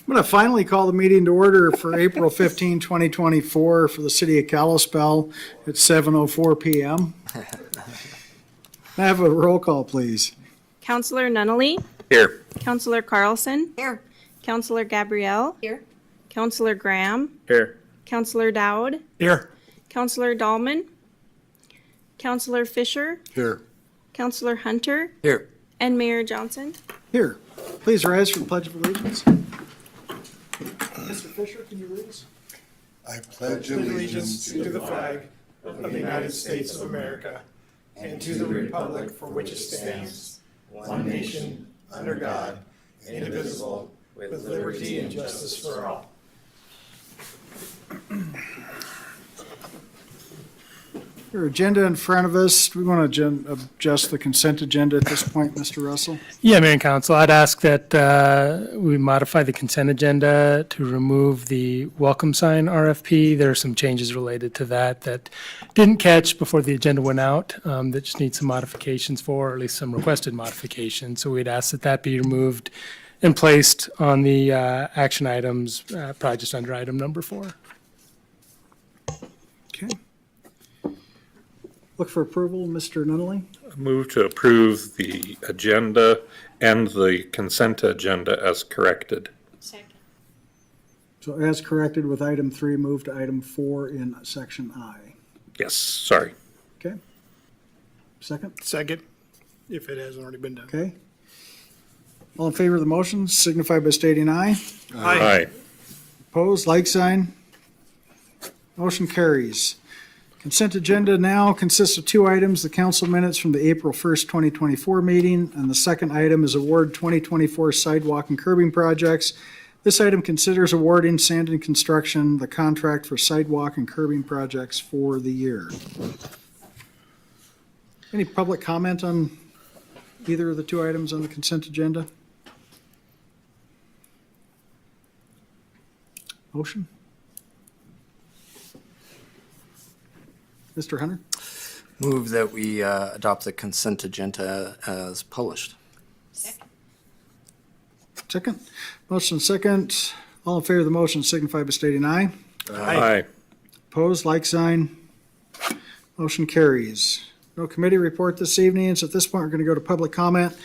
I'm going to finally call the meeting to order for April 15, 2024 for the city of Kalispell at 7:04 p.m. May I have a roll call, please? Counselor Nunnally. Here. Counselor Carlson. Here. Counselor Gabrielle. Here. Counselor Graham. Here. Counselor Dowd. Here. Counselor Dahlman. Counselor Fisher. Here. Counselor Hunter. Here. And Mayor Johnson. Here. Please rise for the Pledge of Allegiance. Mr. Fisher, can you read us? I pledge allegiance to the flag of the United States of America and to the republic for which it stands, one nation, under God, indivisible, with liberty and justice for all. Your agenda in front of us. Do we want to adjust the consent agenda at this point, Mr. Russell? Yeah, Mayor and Council, I'd ask that we modify the consent agenda to remove the welcome sign RFP. There are some changes related to that that didn't catch before the agenda went out that just need some modifications for, or at least some requested modifications. So we'd ask that that be removed and placed on the action items, probably just under item number 4. Okay. Look for approval, Mr. Nunnally. Move to approve the agenda and the consent agenda as corrected. Second. So as corrected with item 3, move to item 4 in section I. Yes, sorry. Okay. Second? Second, if it hasn't already been done. Okay. All in favor of the motion signify by stating aye. Aye. Opposed, like sign. Motion carries. Consent agenda now consists of 2 items, the council minutes from the April 1st, 2024 meeting, and the second item is award 2024 sidewalk and curbing projects. This item considers awarding Sand and Construction the contract for sidewalk and curbing projects for the year. Any public comment on either of the 2 items on the consent agenda? Motion? Mr. Hunter? Move that we adopt the consent agenda as published. Second. Motion second. All in favor of the motion signify by stating aye. Aye. Opposed, like sign. Motion carries. No committee report this evening, so at this point, we're going to go to public comment.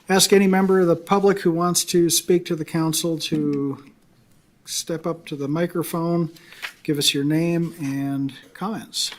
Ask any member of the public who wants to speak to the council to step up to the microphone, give us your name and comments.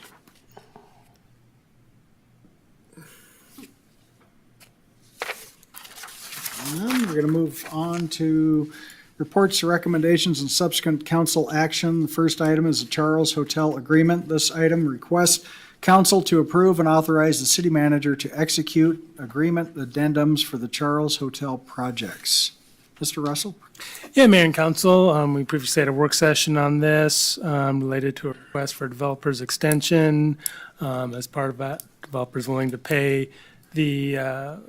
And we're going to move on to reports, recommendations, and subsequent council action. The first item is the Charles Hotel Agreement. This item requests council to approve and authorize the city manager to execute agreement addendums for the Charles Hotel projects. Mr. Russell? Yeah, Mayor and Council, we previously had a work session on this related to a request for developers extension. As part of that, developers willing to pay the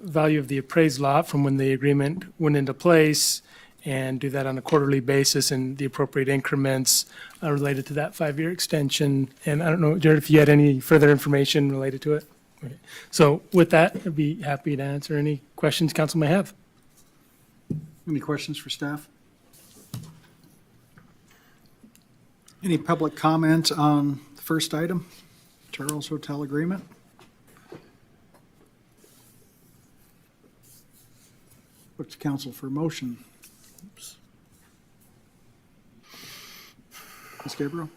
value of the appraised lot from when the agreement went into place and do that on a quarterly basis in the appropriate increments related to that 5-year extension. And I don't know, Jared, if you had any further information related to it. Okay. So with that, I'd be happy to answer any questions council may have. Any questions for staff? Any public comment on the first item, Charles Hotel Agreement? What's the council for a motion? Ms. Gabriel?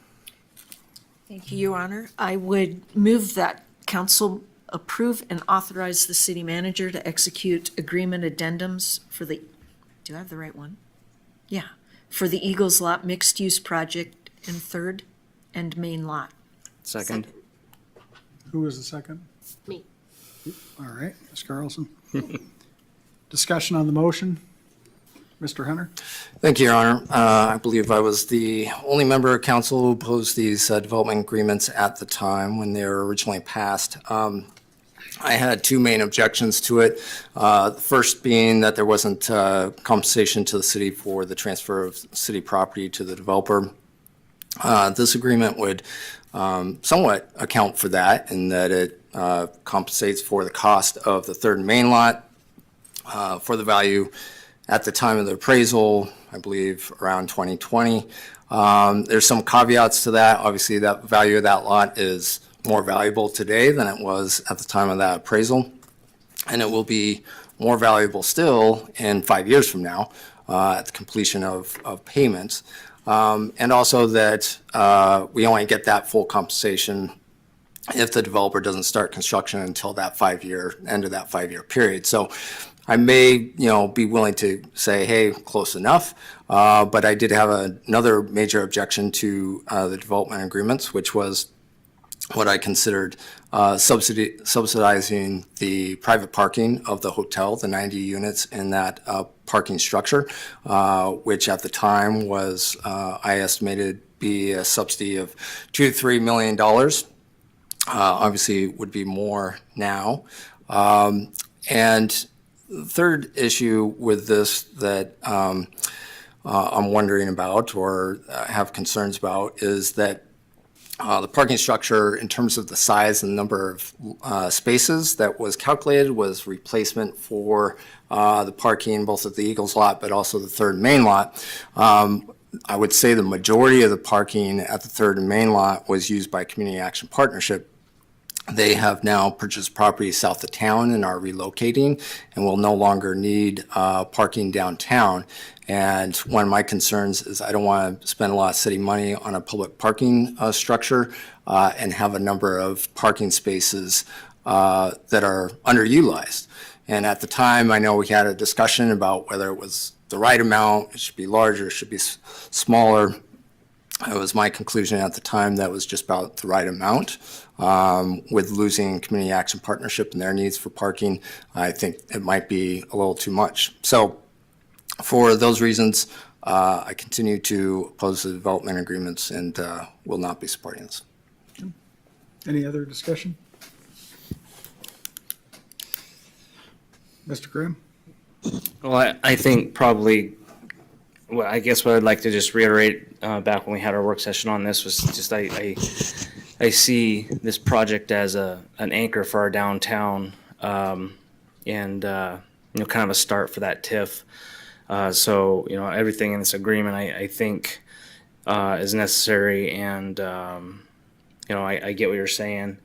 Thank you, Your Honor. I would move that council approve and authorize the city manager to execute agreement addendums for the, do I have the right one? Yeah, for the Eagles Lot mixed-use project in 3rd and Main Lot. Second. Who was the second? Me. All right, Ms. Carlson. Discussion on the motion. Mr. Hunter? Thank you, Your Honor. I believe I was the only member of council who opposed these development agreements at the time when they were originally passed. I had 2 main objections to it. The first being that there wasn't compensation to the city for the transfer of city property to the developer. This agreement would somewhat account for that in that it compensates for the cost of the 3rd and Main Lot for the value at the time of the appraisal, I believe around 2020. There's some caveats to that. Obviously, that value of that lot is more valuable today than it was at the time of that appraisal. And it will be more valuable still in 5 years from now at the completion of payments. And also that we only get that full compensation if the developer doesn't start construction until that end of that 5-year period. So I may, be willing to say, hey, close enough. But I did have another major objection to the development agreements, which was what I considered subsidizing the private parking of the hotel, the 90 units in that parking structure, which at the time was, I estimated, be a subsidy of $2 to $3 million. Obviously, it would be more now. And the third issue with this that I'm wondering about or have concerns about is that the parking structure, in terms of the size and number of spaces that was calculated, was replacement for the parking both at the Eagles lot but also the Third and Main lot. I would say the majority of the parking at the Third and Main lot was used by Community Action Partnership. They have now purchased property south of town and are relocating and will no longer need parking downtown. And one of my concerns is I don't want to spend a lot of city money on a public parking structure and have a number of parking spaces that are underutilized. And at the time, I know we had a discussion about whether it was the right amount, it should be larger, it should be smaller. It was my conclusion at the time that was just about the right amount. With losing Community Action Partnership and their needs for parking, I think it might be a little too much. So for those reasons, I continue to oppose the development agreements and will not be supporting this. Any other discussion? Mr. Graham? Well, I think probably, well, I guess what I'd like to just reiterate back when we had our work session on this was just I see this project as an anchor for our downtown and kind of a start for that TIF. So everything in this agreement I think is necessary, and I get what you're saying.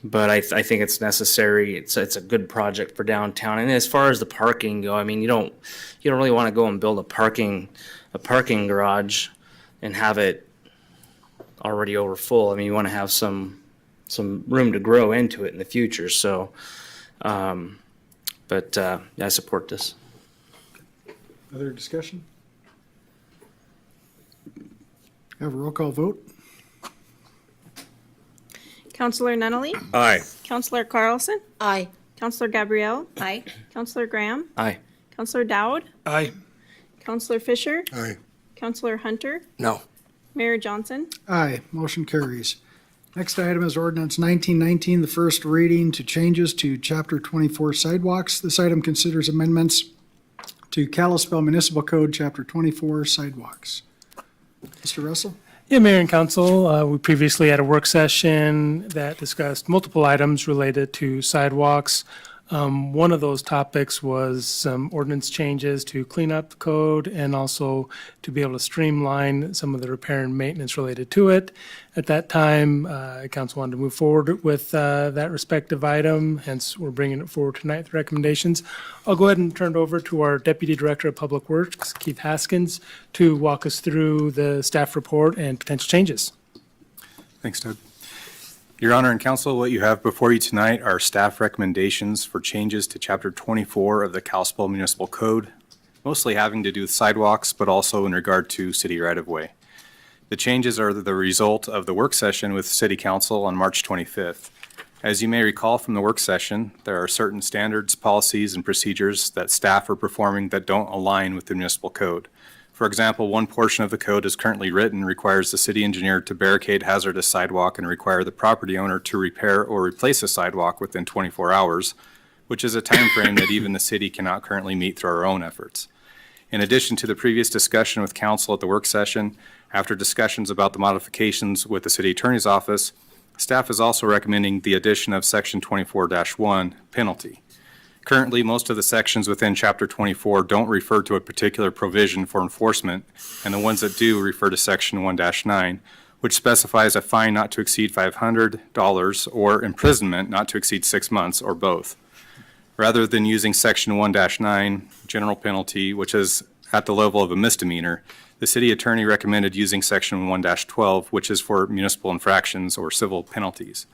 But I think it's necessary. It's a good project for downtown. And as far as the parking go, I mean, you don't really want to go and build a parking garage and have it already over full. I mean, you want to have some room to grow into it in the future. So, I support this. Other discussion? Have a roll call vote? Counselor Nunley, Aye. Counselor Carlson, Aye. Counselor Gabrielle, Aye. Counselor Graham, Aye. Counselor Dowd, Aye. Counselor Fisher, Aye. Counselor Hunter, No. Mayor Johnson. Aye, motion carries. Next item is ordinance 1919, the first reading to changes to Chapter 24 sidewalks. This item considers amendments to Kalispell Municipal Code, Chapter 24 sidewalks. Mr. Russell? Yeah, Mayor and Council, we previously had a work session that discussed multiple items related to sidewalks. One of those topics was some ordinance changes to clean up the code and also to be able to streamline some of the repair and maintenance related to it. At that time, council wanted to move forward with that respective item, hence we're bringing it forward tonight with recommendations. I'll go ahead and turn it over to our Deputy Director of Public Works, Keith Haskins, to walk us through the staff report and potential changes. Thanks, Doug. Your Honor and Council, what you have before you tonight are staff recommendations for changes to Chapter 24 of the Kalispell Municipal Code, mostly having to do with sidewalks, but also in regard to city right-of-way. The changes are the result of the work session with City Council on March 25th. As you may recall from the work session, there are certain standards, policies, and procedures that staff are performing that don't align with the municipal code. For example, one portion of the code as currently written requires the city engineer to barricade hazardous sidewalk and require the property owner to repair or replace a sidewalk within 24 hours, which is a time frame that even the city cannot currently meet through our own efforts. In addition to the previous discussion with council at the work session, after discussions about the modifications with the city attorney's office, staff is also recommending the addition of section 24-1 penalty. Currently, most of the sections within Chapter 24 don't refer to a particular provision for enforcement, and the ones that do refer to Section 1-9, which specifies a fine not to exceed $500 or imprisonment not to exceed 6 months, or both. Rather than using Section 1-9, general penalty, which is at the level of a misdemeanor, the city attorney recommended using Section 1-12, which is for municipal infractions or civil penalties.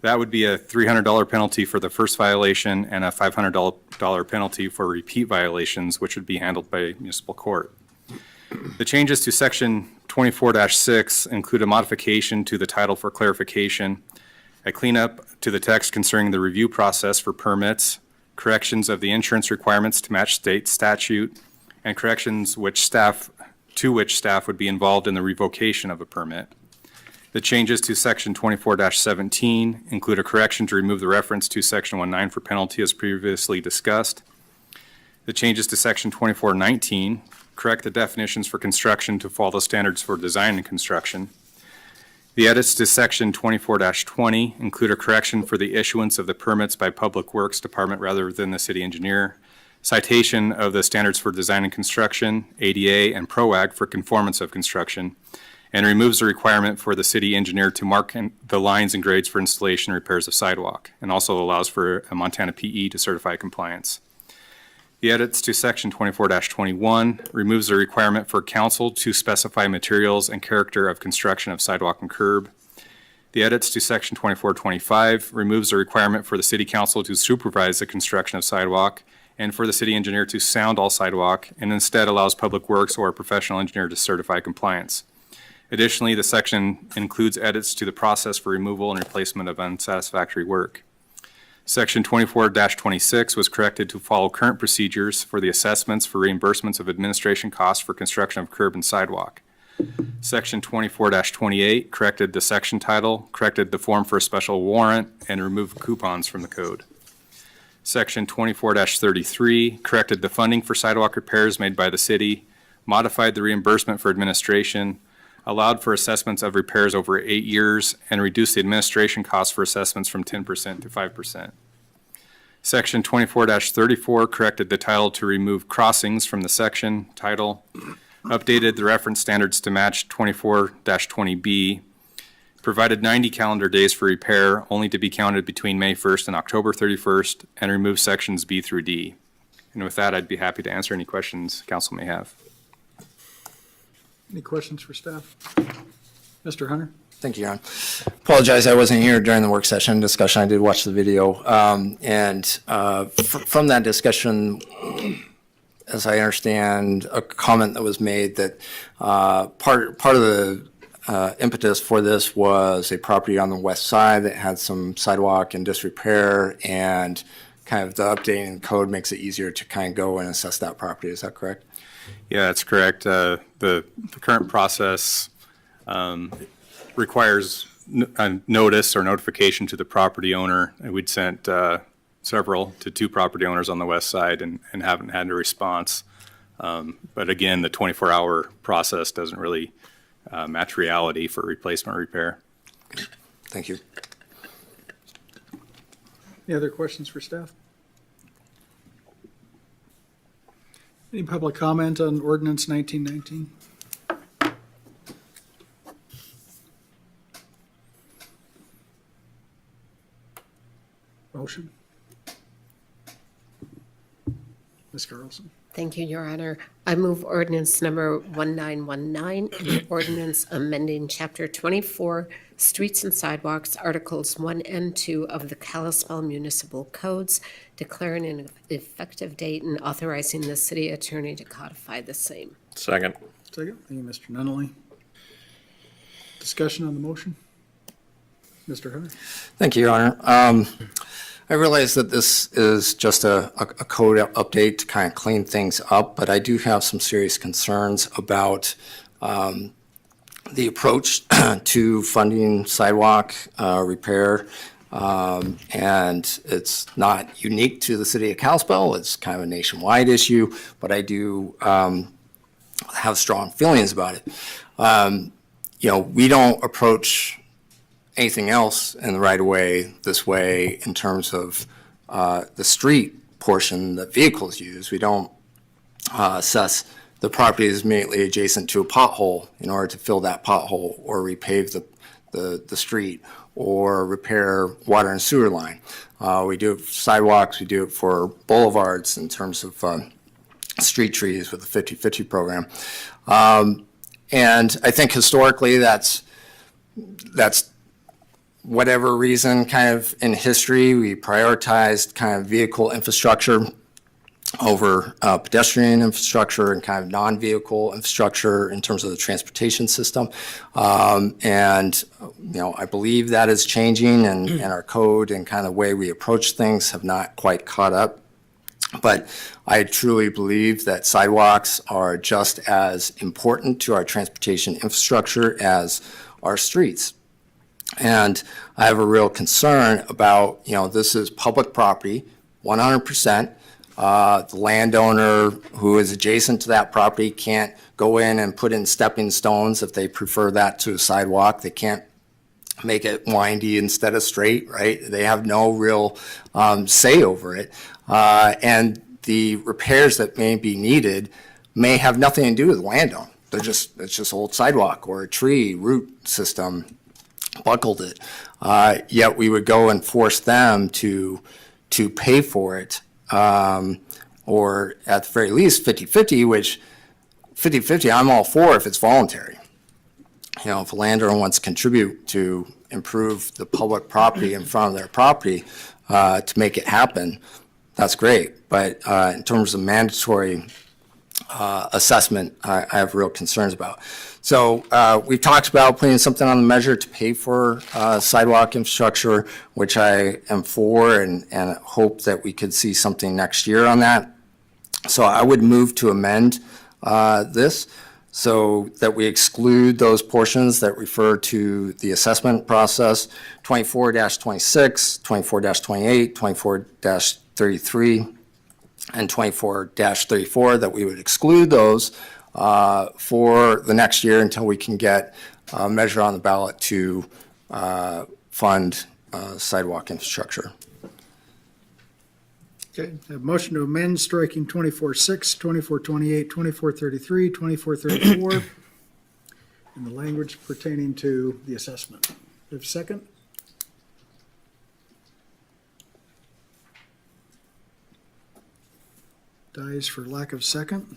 That would be a $300 penalty for the first violation and a $500 penalty for repeat violations, which would be handled by municipal court. The changes to Section 24-6 include a modification to the title for clarification, a cleanup to the text concerning the review process for permits, corrections of the insurance requirements to match state statute, and corrections to which staff would be involved in the revocation of a permit. The changes to Section 24-17 include a correction to remove the reference to Section 1-9 for penalty as previously discussed. The changes to Section 24-19 correct the definitions for construction to follow standards for design and construction. The edits to Section 24-20 include a correction for the issuance of the permits by Public Works Department rather than the city engineer, citation of the standards for design and construction, ADA, and PROAG for conformance of construction, and removes the requirement for the city engineer to mark the lines and grades for installation and repairs of sidewalk, and also allows for a Montana PE to certify compliance. The edits to Section 24-21 removes the requirement for council to specify materials and character of construction of sidewalk and curb. The edits to Section 24-25 removes the requirement for the city council to supervise the construction of sidewalk and for the city engineer to sound all sidewalk, and instead allows Public Works or a professional engineer to certify compliance. Additionally, the section includes edits to the process for removal and replacement of unsatisfactory work. Section 24-26 was corrected to follow current procedures for the assessments for reimbursements of administration costs for construction of curb and sidewalk. Section 24-28 corrected the section title, corrected the form for a special warrant, and removed coupons from the code. Section 24-33 corrected the funding for sidewalk repairs made by the city, modified the reimbursement for administration, allowed for assessments of repairs over 8 years, and reduced the administration costs for assessments from 10% to 5%. Section 24-34 corrected the title to remove crossings from the section title, updated the reference standards to match 24-20B, provided 90 calendar days for repair only to be counted between May 1st and October 31st, and removed sections B through D. And with that, I'd be happy to answer any questions council may have. Any questions for staff? Mr. Hunter? Thank you, John. Apologize, I wasn't here during the work session discussion. I did watch the video. From that discussion, as I understand, a comment that was made that part of the impetus for this was a property on the west side that had some sidewalk and disrepair, and kind of the updating code makes it easier to kind of go and assess that property. Is that correct? Yeah, that's correct. The current process requires a notice or notification to the property owner. And we'd sent several to 2 property owners on the west side and haven't had a response. But again, the 24-hour process doesn't really match reality for replacement repair. Thank you. Any other questions for staff? Any public comment on ordinance 1919? Motion? Ms. Carlson? Thank you, Your Honor. I move ordinance number 1919, an ordinance amending Chapter 24, Streets and Sidewalks, Articles 1 and 2 of the Kalispell Municipal Codes, declaring an effective date and authorizing the city attorney to codify the same. Second. Second. Thank you, Mr. Nunley. Discussion on the motion? Mr. Hunter? Thank you, Your Honor. I realize that this is just a code update to kind of clean things up, but I do have some serious concerns about the approach to funding sidewalk repair. And it's not unique to the city of Kalispell. It's kind of a nationwide issue, but I do have strong feelings about it. We don't approach anything else in the right of way this way in terms of the street portion that vehicles use. We don't assess the property is immediately adjacent to a pothole in order to fill that pothole or repave the street or repair water and sewer line. We do it for sidewalks, we do it for boulevards in terms of street trees with the 50/50 program. And I think historically that's whatever reason, kind of in history, we prioritized kind of vehicle infrastructure over pedestrian infrastructure and kind of non-vehicle infrastructure in terms of the transportation system. And, I believe that is changing and our code and kind of the way we approach things have not quite caught up. But I truly believe that sidewalks are just as important to our transportation infrastructure as our streets. And I have a real concern about, this is public property, 100%. The landowner who is adjacent to that property can't go in and put in stepping stones if they prefer that to a sidewalk. They can't make it windy instead of straight, right? They have no real say over it. And the repairs that may be needed may have nothing to do with the landowner. It's just old sidewalk or a tree root system buckled it. Yet we would go and force them to pay for it. Or at the very least 50/50, which 50/50 I'm all for if it's voluntary. If a landowner wants to contribute to improve the public property in front of their property to make it happen, that's great. But in terms of mandatory assessment, I have real concerns about. So we've talked about putting something on the measure to pay for sidewalk infrastructure, which I am for and hope that we could see something next year on that. So I would move to amend this so that we exclude those portions that refer to the assessment process, 24-26, 24-28, 24-33, and 24-34, that we would exclude those for the next year until we can get a measure on the ballot to fund sidewalk infrastructure. Okay, I have a motion to amend striking 24-6, 24-28, 24-33, 24-34, and the language pertaining to the assessment. Do you have a second? Dies for lack of second.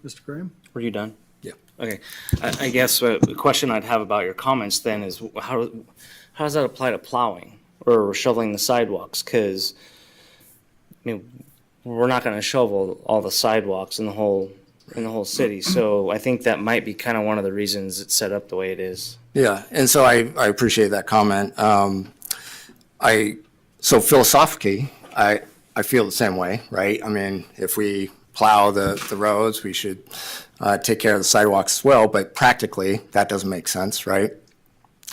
Mr. Graham? Were you done? Yeah. Okay. I guess the question I'd have about your comments then is how does that apply to plowing or shoveling the sidewalks? Because, we're not going to shovel all the sidewalks in the whole city. So I think that might be kind of one of the reasons it's set up the way it is. Yeah, and so I appreciate that comment. So philosophically, I feel the same way, right? I mean, if we plow the roads, we should take care of the sidewalks as well, but practically, that doesn't make sense, right?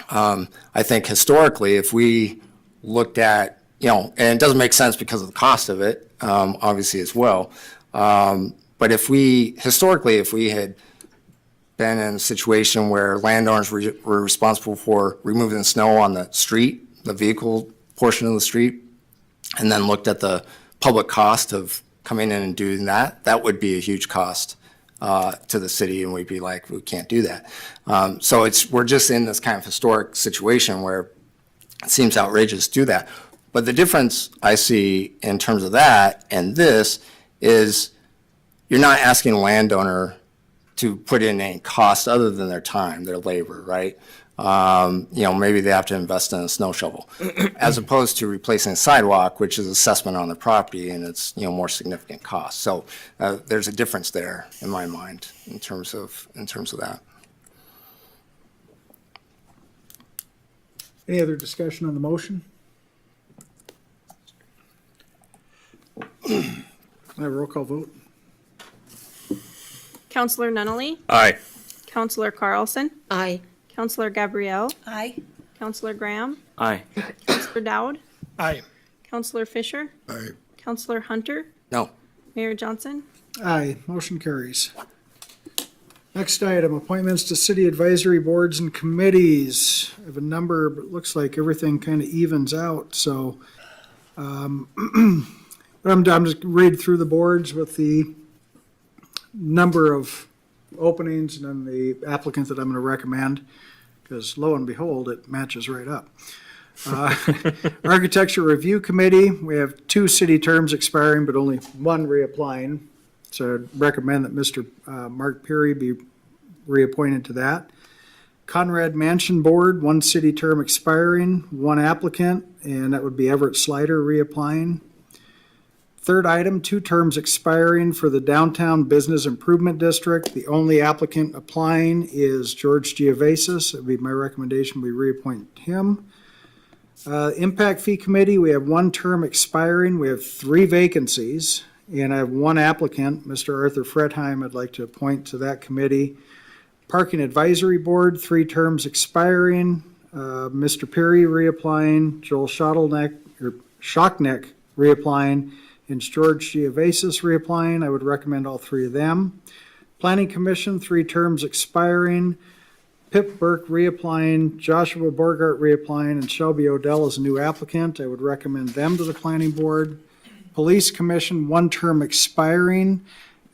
I think historically, if we looked at, and it doesn't make sense because of the cost of it, obviously as well, but if we had been in a situation where landowners were responsible for removing the snow on the street, the vehicle portion of the street, and then looked at the public cost of coming in and doing that, that would be a huge cost to the city, and we'd be like, we can't do that. So we're just in this kind of historic situation where it seems outrageous to do that. But the difference I see in terms of that and this is you're not asking a landowner to put in any cost other than their time, their labor, right? Maybe they have to invest in a snow shovel, as opposed to replacing a sidewalk, which is assessment on the property and it's, more significant cost. So there's a difference there in my mind in terms of that. Any other discussion on the motion? I have a roll call vote. Counselor Nunley, Aye. Counselor Carlson, Aye. Counselor Gabrielle, Aye. Counselor Graham, Aye. Counselor Dowd, Aye. Counselor Fisher, Aye. Counselor Hunter, No. Mayor Johnson. Aye, motion carries. Next item, appointments to city advisory boards and committees. I have a number, but it looks like everything kind of evens out, so I'm just read through the boards with the number of openings and then the applicant that I'm going to recommend, because lo and behold, it matches right up. Architecture Review Committee, we have 2 city terms expiring, but only 1 reapplying. So I'd recommend that Mr. Mark Perry be reappointed to that. Conrad Mansion Board, 1 city term expiring, 1 applicant, and that would be Everett Slider reapplying. Third item, 2 terms expiring for the Downtown Business Improvement District. The only applicant applying is George Geovasis. It would be my recommendation we reappoint him. Impact Fee Committee, we have 1 term expiring. We have 3 vacancies, and I have 1 applicant, Mr. Arthur Fretheim, I'd like to appoint to that committee. Parking Advisory Board, 3 terms expiring. Mr. Perry reapplying, Joel Schockneck reapplying, and George Geovasis reapplying. I would recommend all 3 of them. Planning Commission, 3 terms expiring. Pip Burke reapplying, Joshua Borgart reapplying, and Shelby Odell is a new applicant. I would recommend them to the Planning Board. Police Commission, 1 term expiring.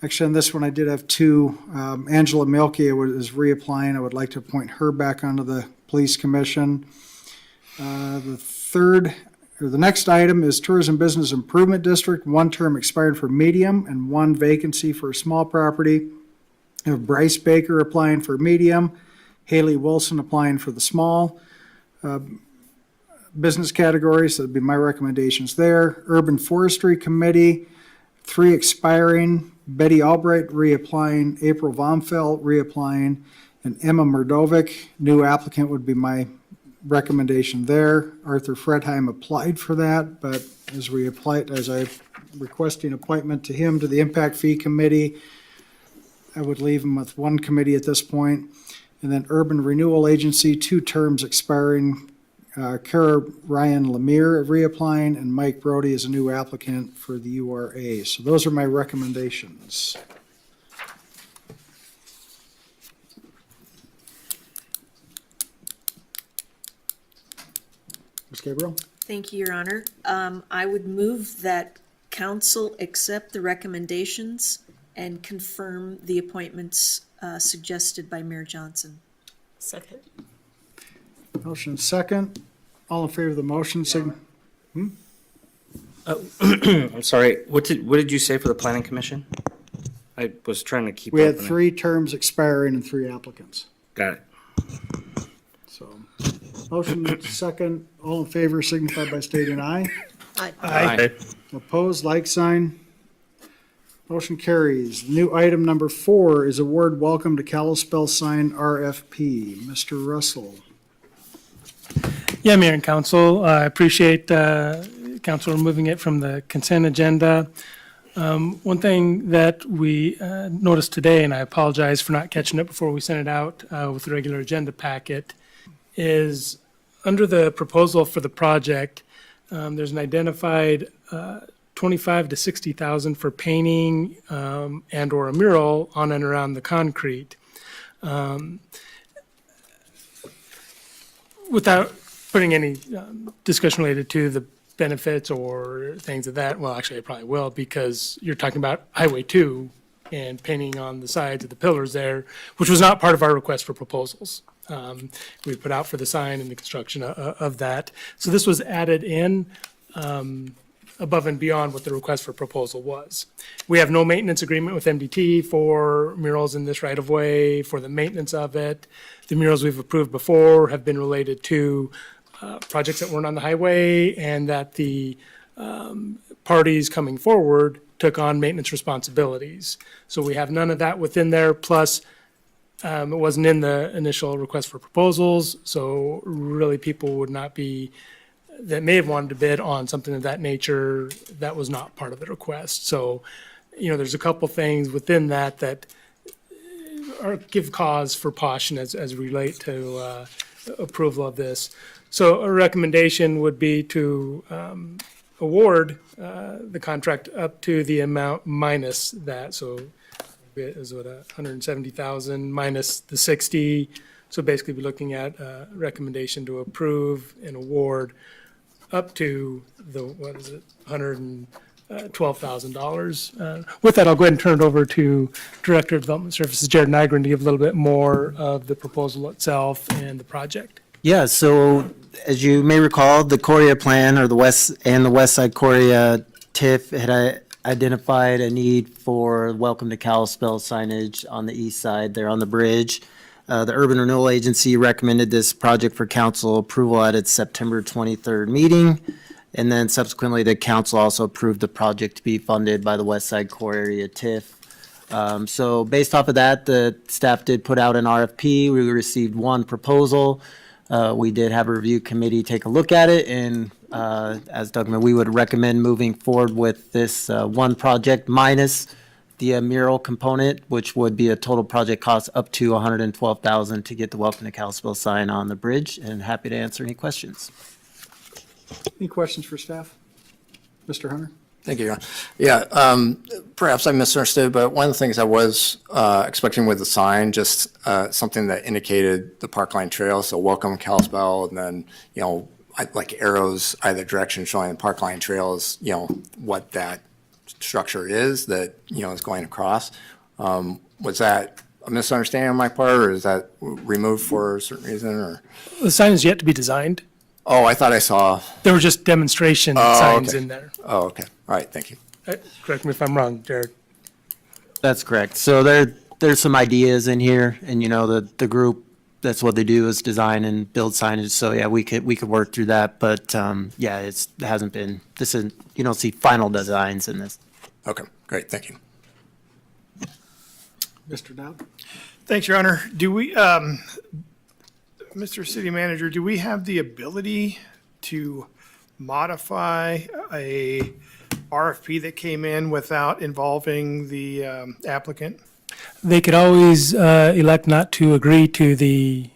Actually, on this one, I did have 2. Angela Milky is reapplying. I would like to appoint her back onto the Police Commission. The next item is Tourism Business Improvement District, 1 term expired for medium and 1 vacancy for a small property. I have Bryce Baker applying for medium, Haley Wilson applying for the small business categories. That would be my recommendations there. Urban Forestry Committee, 3 expiring. Betty Albright reapplying, April Vomfeld reapplying, and Emma Murdovic, new applicant, would be my recommendation there. Arthur Fretheim applied for that, but as I'm requesting appointment to him to the Impact Fee Committee, I would leave him with 1 committee at this point. And then Urban Renewal Agency, 2 terms expiring. Kara Ryan Lemire reapplying, and Mike Brody is a new applicant for the URA. So those are my recommendations. Ms. Gabriel? Thank you, Your Honor. I would move that council accept the recommendations and confirm the appointments suggested by Mayor Johnson. Second. Motion second. All in favor of the motion, I'm sorry, what did you say for the planning commission? I was trying to keep. we had up on it. 3 terms expiring and 3 applicants. Got it. So, motion second. All in favor signify by stating aye. Aye. Opposed, like sign. Motion carries. New item number 4 is award welcome to Kalispell sign RFP. Mr. Russell. Yeah, Mayor and Council, I appreciate Council removing it from the consent agenda. One thing that we noticed today, and I apologize for not catching it before we sent it out with the regular agenda packet, is under the proposal for the project, there's an identified 25 to 60,000 for painting and or a mural on and around the concrete. Without putting any discussion related to the benefits or things of that, well, actually, I probably will, because you're talking about Highway 2 and painting on the sides of the pillars there, which was not part of our request for proposals. We put out for the sign and the construction of that. So this was added in above and beyond what the request for proposal was. We have no maintenance agreement with MDT for murals in this right-of-way, for the maintenance of it. The murals we've approved before have been related to projects that weren't on the highway, and that the parties coming forward took on maintenance responsibilities. So we have none of that within there, plus it wasn't in the initial request for proposals, so really people would not be, that may have wanted to bid on something of that nature, that was not part of the request. So, there's a couple things within that that give cause for caution as relate to approval of this. So a recommendation would be to award the contract up to the amount minus that. So it is what, 170,000 minus the 60. So basically we're looking at a recommendation to approve and award up to the, what is it, $112,000. With that, I'll go ahead and turn it over to Director of Development Services, Jared Nygren, to give a little bit more of the proposal itself and the project. Yeah, so as you may recall, the Coria plan, or the West Side Coria TIF had identified a need for welcome to Kalispell signage on the east side there on the bridge. The Urban Renewal Agency recommended this project for council approval at its September 23rd meeting. And then subsequently, the council also approved the project to be funded by the West Side Core Area TIF. So based off of that, the staff did put out an RFP. We received one proposal. We did have a review committee take a look at it, and as Doug mentioned, we would recommend moving forward with this one project minus the mural component, which would be a total project cost up to $112,000 to get the Welcome to Kalispell sign on the bridge, and happy to answer any questions. Any questions for staff? Mr. Hunter? Thank you, Your Honor. Yeah, perhaps I misunderstood, but one of the things I was expecting with the sign, just something that indicated the Parkline Trail, so welcome Kalispell, and then, like arrows either direction showing the Parkline Trail is, what that structure is that, is going across. Was that a misunderstanding on my part, or is that removed for a certain reason, or? The sign is yet to be designed. Oh, I thought I saw. There were just demonstration signs in there. Oh, okay. All right, thank you. Correct me if I'm wrong, Jared. That's correct. So there's some ideas in here, and the group, that's what they do, is design and build signage. So yeah, we could work through that, but yeah, it hasn't been. You don't see final designs in this. Okay, great, thank you. Mr. Dowd? Thanks, Your Honor. Do we, Mr. City Manager, do we have the ability to modify a RFP that came in without involving the applicant? They could always elect not to agree to the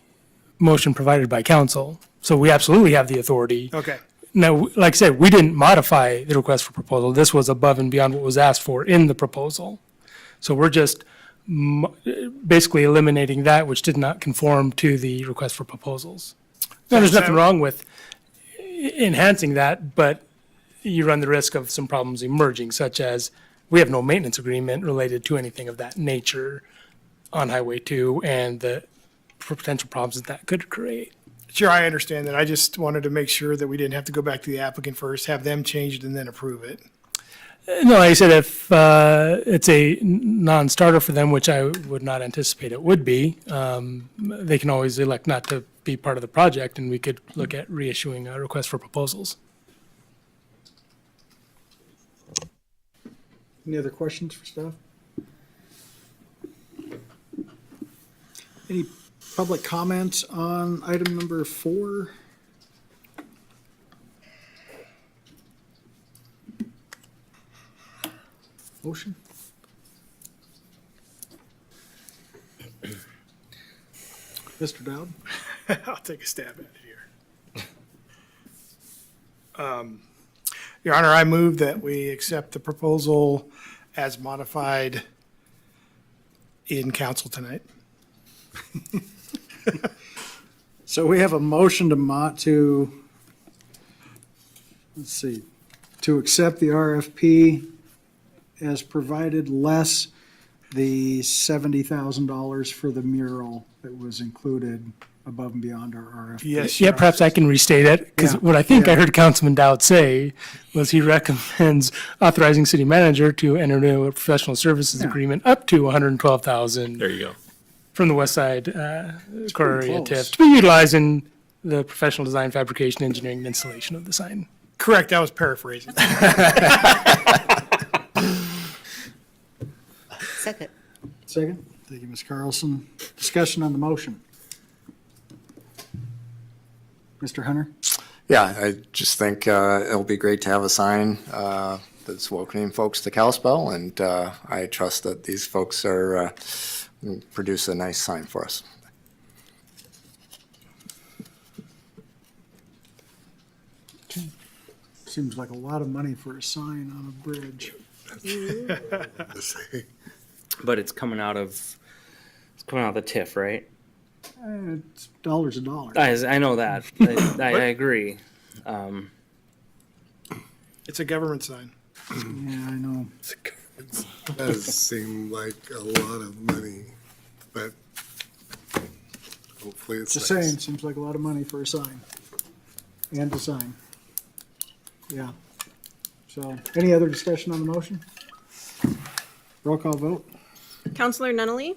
motion provided by council. So we absolutely have the authority. Okay. Now, like I said, we didn't modify the request for proposal. This was above and beyond what was asked for in the proposal. So we're just basically eliminating that which did not conform to the request for proposals. Now, there's nothing wrong with enhancing that, but you run the risk of some problems emerging, such as we have no maintenance agreement related to anything of that nature on Highway 2 and the potential problems that could create. Sure, I understand that. I just wanted to make sure that we didn't have to go back to the applicant first, have them change it, and then approve it. No, like I said, if it's a non-starter for them, which I would not anticipate it would be, they can always elect not to be part of the project, and we could look at reissuing a request for proposals. Any other questions for staff? Any public comments on item number 4? Motion? Mr. Dowd? I'll take a stab at it here. Your Honor, I move that we accept the proposal as modified in council tonight. So we have a motion to accept the RFP as provided, less the $70,000 for the mural that was included above and beyond our RFP. Yes. Yeah, perhaps I can restate it, because Yeah, what I think yeah. I heard Councilman Dowd say was he recommends authorizing city manager to enter into a professional services Yeah. agreement up to $112,000 There you go. from the West Side Core pretty Area close. TIF to be utilized in the professional design, fabrication, engineering, and installation of the sign. Correct, I was paraphrasing. Second. Second. Thank you, Ms. Carlson. Discussion on the motion. Mr. Hunter? Yeah, I just think it'll be great to have a sign that's welcoming folks to Kalispell, and I trust that these folks are produce a nice sign for us. Seems like a lot of money for a sign on a bridge. But it's coming out of the TIF, right? It's dollars a dollar. I know that. I agree. It's a government sign. Yeah, I know. Does seem like a lot of money, but hopefully it's Just nice. saying, seems like a lot of money for a sign and a sign. Yeah. So, any other discussion on the motion? Roll call vote. Counselor Nunley,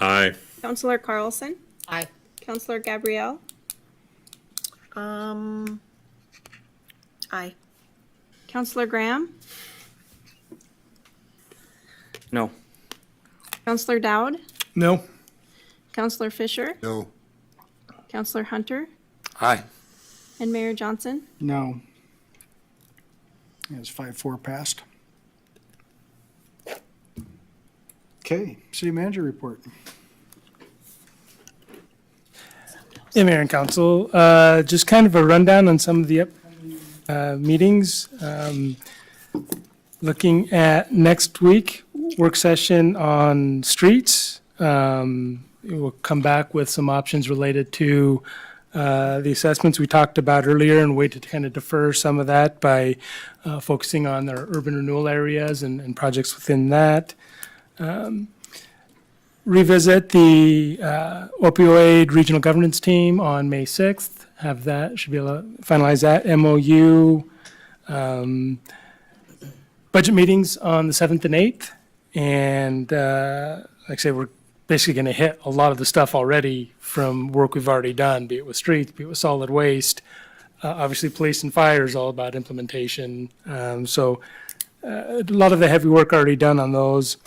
Aye. Counselor Carlson, Aye. Counselor Gabrielle, Aye. Counselor Graham, No. Counselor Dowd, No. Counselor Fisher, No, Counselor Hunter, Aye. and Mayor Johnson. No. It's 5-4 passed. Okay, city manager report. Yeah, Mayor and Council, just kind of a rundown on some of the upcoming meetings. Looking at next week, work session on streets. We'll come back with some options related to the assessments we talked about earlier and way to kind of defer some of that by focusing on our urban renewal areas and projects within that. Revisit the opioid regional governance team on May 6th. Have that, should be able to finalize that MOU. Budget meetings on the 7th and 8th. And like I say, we're basically going to hit a lot of the stuff already from work we've already done, be it with streets, be it with solid waste. Obviously, police and fire is all about implementation. So a lot of the heavy work already done on those.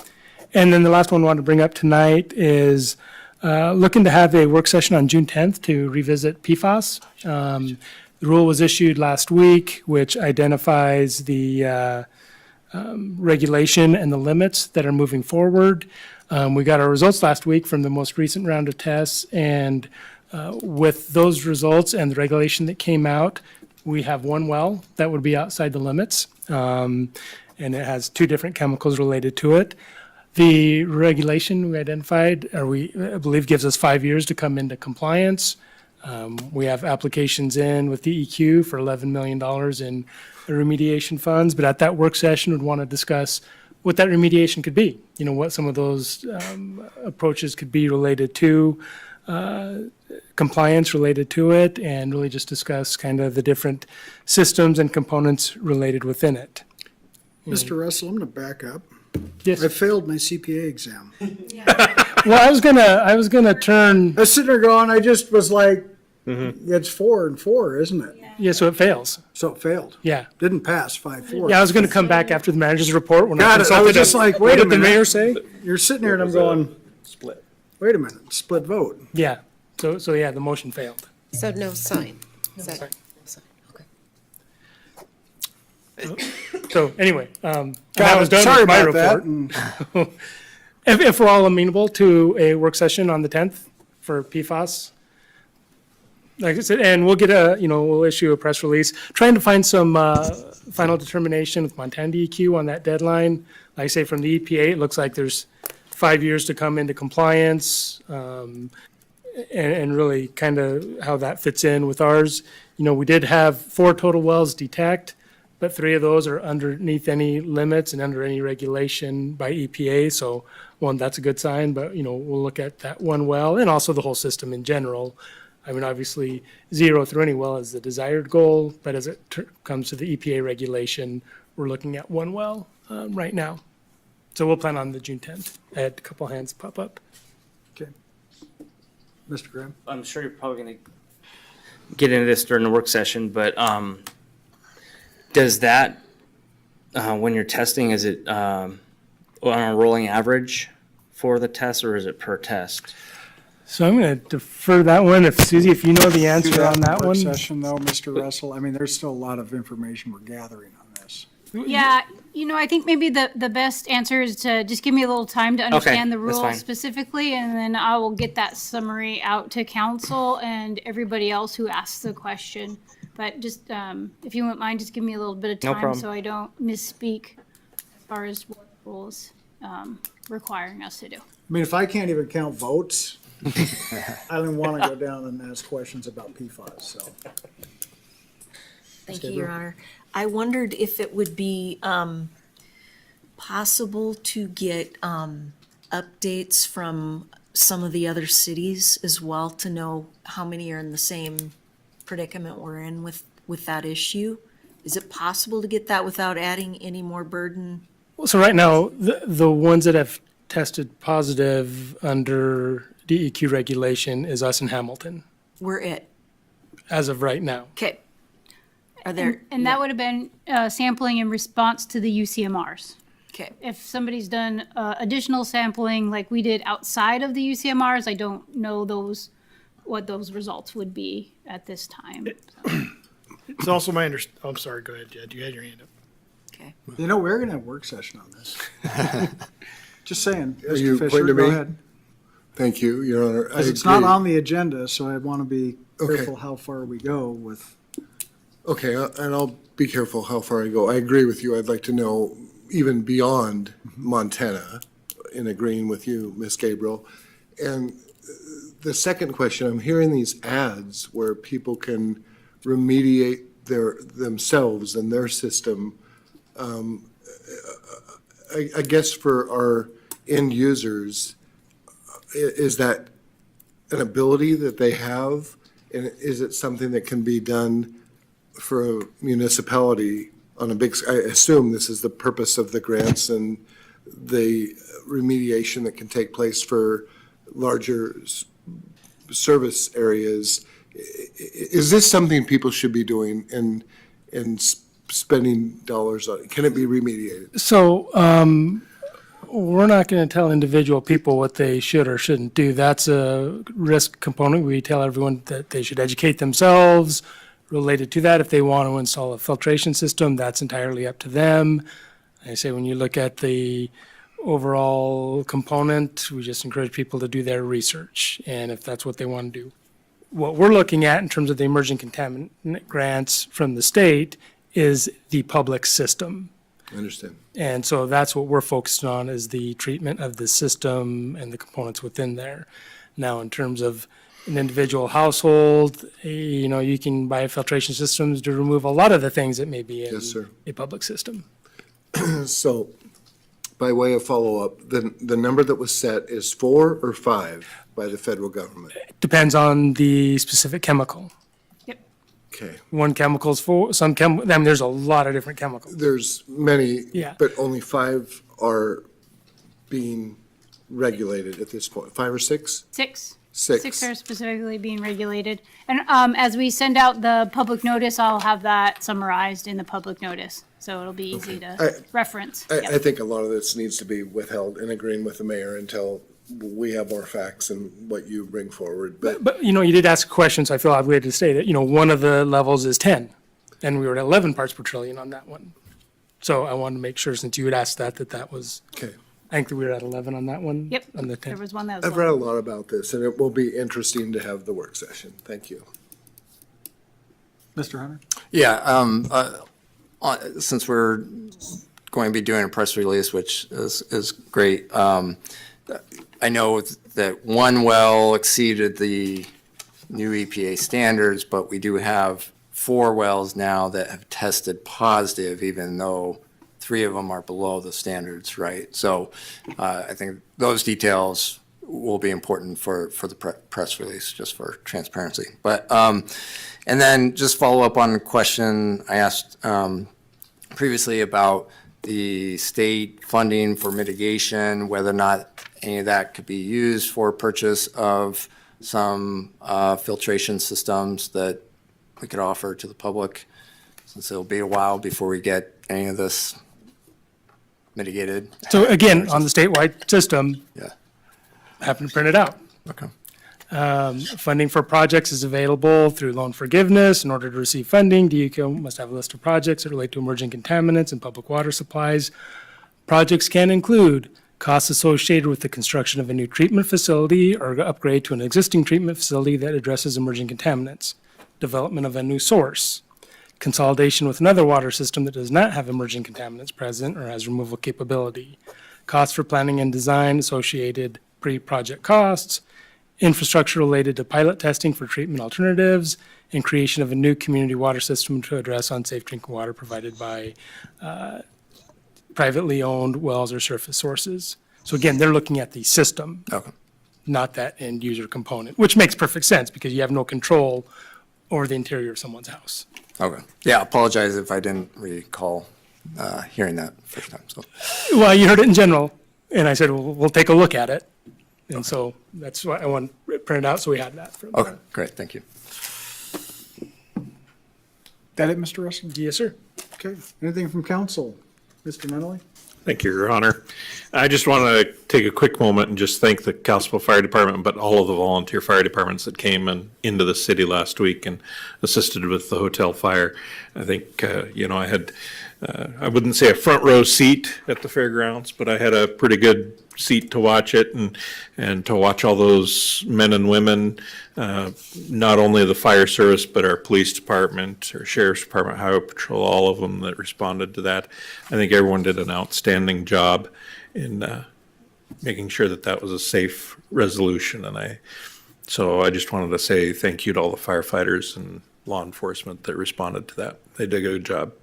And then the last one I wanted to bring up tonight is looking to have a work session on June 10th to revisit PFAS. The rule was issued last week, which identifies the regulation and the limits that are moving forward. We got our results last week from the most recent round of tests, and with those results and the regulation that came out, we have one well that would be outside the limits, and it has 2 different chemicals related to it. The regulation we identified, or I believe, gives us 5 years to come into compliance. We have applications in with DEQ for $11 million in remediation funds, but at that work session, we'd want to discuss what that remediation could be. You know, what some of those approaches could be related to, compliance related to it, and really just discuss kind of the different systems and components related within it. Mr. Russell, I'm going to back up. Yes. I failed my CPA exam. Well, I was gonna turn, I was sitting there going, I just was like, it's 4 and 4, isn't it? yeah, so it fails. So it failed. Yeah. Didn't pass 5-4. Yeah, I was gonna come back after the manager's report when I Got it. I was consulted just him. like, What wait a did the minute. mayor say? You're sitting there and I'm going, Split. wait a minute, split vote. Yeah, so yeah, the motion failed. So no sign. Is that- sign. no sign, okay. So anyway, Got that was it. done Sorry with my about that. report. If we're all amenable to a work session on the 10th for PFAS, like I said, and we'll get we'll issue a press release, trying to find some final determination with Montana DEQ on that deadline. Like I say, from the EPA, it looks like there's 5 years to come into compliance, and really kind of how that fits in with ours. You know, we did have 4 total wells detect, but 3 of those are underneath any limits and under any regulation by EPA. So, one, that's a good sign, but, we'll look at that one well and also the whole system in general. I mean, obviously, 0 through any well is the desired goal, but as it comes to the EPA regulation, we're looking at 1 well right now. So we'll plan on the June 10th. I had a couple hands pop up. Okay. Mr. Graham? I'm sure you're probably going to get into this during the work session, but does that, when you're testing, is it on a rolling average for the test, or is it per test? So I'm going to defer that one. If Susie, if you know the answer on that Work one. session though, Mr. Russell, I mean, there's still a lot of information we're gathering on this. Yeah, I think maybe the best answer is to just give me a little time to understand the that's fine. rules specifically, and then I will get that summary out to council and everybody else who asks the question. But just, if you wouldn't mind, just give me a little bit of No time problem. so I don't misspeak as far as what the rules requiring us to do. I mean, if I can't even count votes, I don't want to go down and ask questions about PFAS, so. Thank you, Your Honor. I wondered if it would be possible to get updates from some of the other cities as well to know how many are in the same predicament we're in with that issue. Is it possible to get that without adding any more burden? So right now, the ones that have tested positive under DEQ regulation is us in Hamilton, We're it. as of right now. Okay. Are there? And that would have been sampling in response to the UCMRs. Okay. If somebody's done additional sampling like we did outside of the UCMRs, I don't know what those results would be at this time. It's also my I'm sorry, go ahead, Jed. You had your hand up. Okay. You know, we're gonna have a work session on this. Just saying, Are you Mr. Fisher, pointing to go me? ahead. Thank you, Your Honor. I Because it's not agree. on the agenda, so I want to be Okay. careful how far we go with. Okay, and I'll be careful how far I go. I agree with you. I'd like to know even beyond Montana, in agreeing with you, Ms. Gabriel. And the second question, I'm hearing these ads where people can remediate themselves and their system. I guess for our end users, is that an ability that they have? And is it something that can be done for a municipality on a big, I assume this is the purpose of the grants and the remediation that can take place for larger service areas. Is this something people should be doing and spending dollars on? Can it be remediated? So we're not going to tell individual people what they should or shouldn't do. That's a risk component. We tell everyone that they should educate themselves related to that. If they want to install a filtration system, that's entirely up to them. I say when you look at the overall component, we just encourage people to do their research, and if that's what they want to do. What we're looking at in terms of the emerging contaminant grants from the state is the public system. I understand. And so that's what we're focused on, is the treatment of the system and the components within there. Now, in terms of an individual household, you know, you can buy filtration systems to remove a lot of the things that may be in Yes, sir. a public system. So, by way of follow-up, the number that was set is 4 or 5 by the federal government? Depends on the specific chemical. Okay. One chemical's for, I mean, there's a lot of different chemicals. There's many, Yeah. but only 5 are being regulated at this point. 5 or 6? Six. 6. Six are specifically being regulated. And as we send out the public notice, I'll have that summarized in the public notice. So it'll be easy to reference. Yep. I think a lot of this needs to be withheld in agreeing with the mayor until we have more facts and what you bring forward. But, you know, you did ask a question, so I feel obligated to say that, you know, one of the levels is 10, and we were at 11 parts per trillion on that one. So I wanted to make sure, since you had asked that was, Okay. I think that we were at 11 on that one. Yep. On the There 10. was one that was. I've read a lot about this, and it will be interesting to have the work session. Thank you. Mr. Hunter? Yeah, since we're going to be doing a press release, which is great, I know that one well exceeded the new EPA standards, but we do have 4 wells now that have tested positive, even though 3 of them are below the standards, right? So I think those details will be important for the press release, just for transparency. But, and then just follow up on a question I asked previously about the state funding for mitigation, whether or not any of that could be used for purchase of some filtration systems that we could offer to the public, since it'll be a while before we get any of this mitigated. So again, on the statewide system, Yeah. happen to print it out. Okay. Funding for projects is available through loan forgiveness. In order to receive funding, DEQ must have a list of projects that relate to emerging contaminants and public water supplies. Projects can include costs associated with the construction of a new treatment facility or upgrade to an existing treatment facility that addresses emerging contaminants, development of a new source, consolidation with another water system that does not have emerging contaminants present or has removal capability, costs for planning and design associated pre-project costs, infrastructure related to pilot testing for treatment alternatives, and creation of a new community water system to address unsafe drinking water provided by privately owned wells or surface sources. So again, they're looking at the system, Okay. not that end user component, which makes perfect sense because you have no control over the interior of someone's house. Okay. Yeah, apologize if I didn't recall hearing that first time, so. Well, you heard it in general, and I said, well, we'll take a look at it. And so that's why I want it printed out, so we had that. For Okay, great, thank you. That it, Mr. Russell? Yes, sir. Okay. Anything from council? Mr. Nunnally? Thank you, Your Honor. I just want to take a quick moment and just thank the Kalispell Fire Department, but all of the volunteer fire departments that came into the city last week and assisted with the hotel fire. I think, I had, I wouldn't say a front row seat at the fairgrounds, but I had a pretty good seat to watch it and to watch all those men and women, not only the fire service, but our police department, our sheriff's department, highway patrol, all of them that responded to that. I think everyone did an outstanding job in making sure that that was a safe resolution. So I just wanted to say thank you to all the firefighters and law enforcement that responded to that. They did a good job.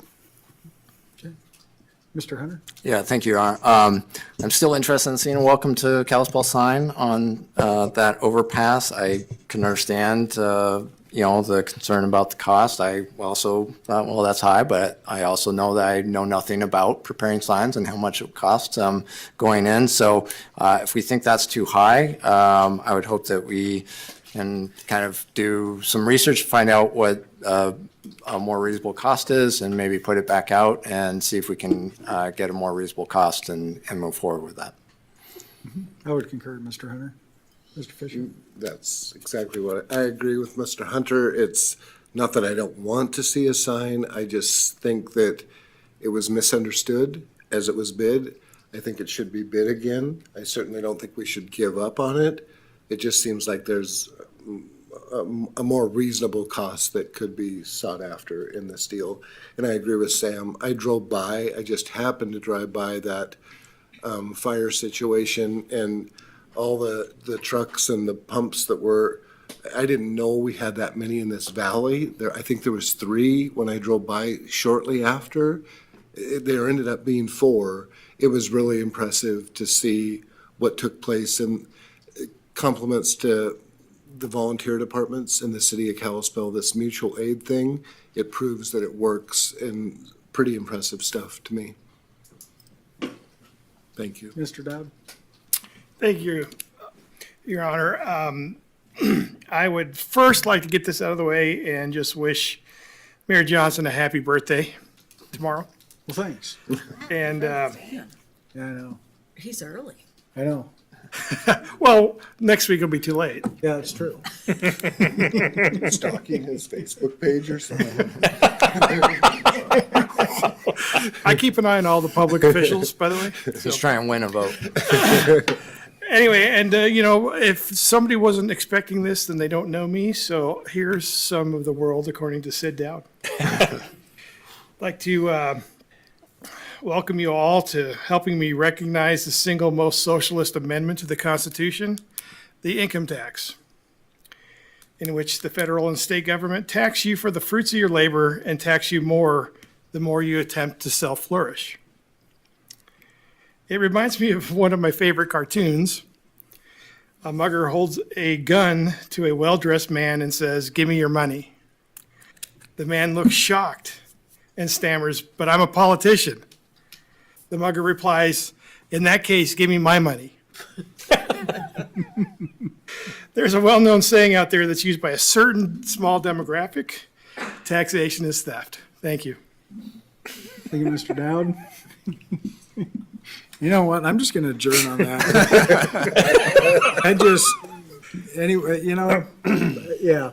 Mr. Hunter? Yeah, thank you, Your Honor. I'm still interested in seeing a welcome to Kalispell sign on that overpass. I can understand, the concern about the cost. I also thought, well, that's high, but I also know that I know nothing about preparing signs and how much it costs going in. So if we think that's too high, I would hope that we can kind of do some research, find out what a more reasonable cost is, and maybe put it back out and see if we can get a more reasonable cost and move forward with that. I would concur, Mr. Hunter. Mr. Fisher? That's exactly what, I agree with Mr. Hunter. It's not that I don't want to see a sign, I just think that it was misunderstood as it was bid. I think it should be bid again. I certainly don't think we should give up on it. It just seems like there's a more reasonable cost that could be sought after in this deal. And I agree with Sam. I just happened to drive by that fire situation and all the trucks and the pumps that were, I didn't know we had that many in this valley. I think there was 3 when I drove by shortly after. There ended up being 4. It was really impressive to see what took place, and compliments to the volunteer departments in the city of Kalispell, this mutual aid thing. It proves that it works, and pretty impressive stuff to me. Thank you. Mr. Dowd? Thank you, Your Honor. I would first like to get this out of the way and just wish Mayor Johnson a happy birthday tomorrow. Well, thanks. And, Yeah, I know. He's early. I know. well, next week will be too late. Yeah, it's true. Stalking his Facebook page or something. I keep an eye on all the public officials, by the way. Just try and win a vote. Anyway, and if somebody wasn't expecting this, then they don't know me. So here's some of the world according to Sid Dowd. I'd like to welcome you all to helping me recognize the single most socialist amendment to the Constitution, the income tax, in which the federal and state government tax you for the fruits of your labor and tax you more the more you attempt to self-flourish. It reminds me of one of my favorite cartoons. A mugger holds a gun to a well-dressed man and says, "Give me your money." The man looks shocked and stammers, "But I'm a politician." The mugger replies, "In that case, give me my money." There's a well-known saying out there that's used by a certain small demographic: taxation is theft. Thank you. Thank you, Mr. Dowd. You know what? I'm just going to adjourn on that. Anyway, yeah.